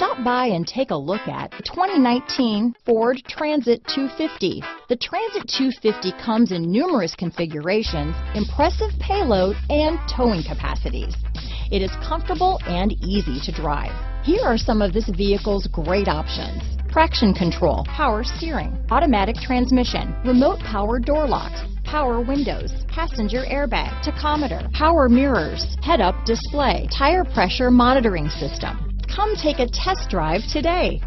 Stop by and take a look at the 2019 Ford Transit 250. The Transit 250 comes in numerous configurations, impressive payload, and towing capacities. It is comfortable and easy to drive. Here are some of this vehicle's great options: traction control, power steering, automatic transmission, remote power door locks, power windows, passenger airbag, tachometer, power mirrors, head-up display, tire pressure monitoring system. Come take a test drive today.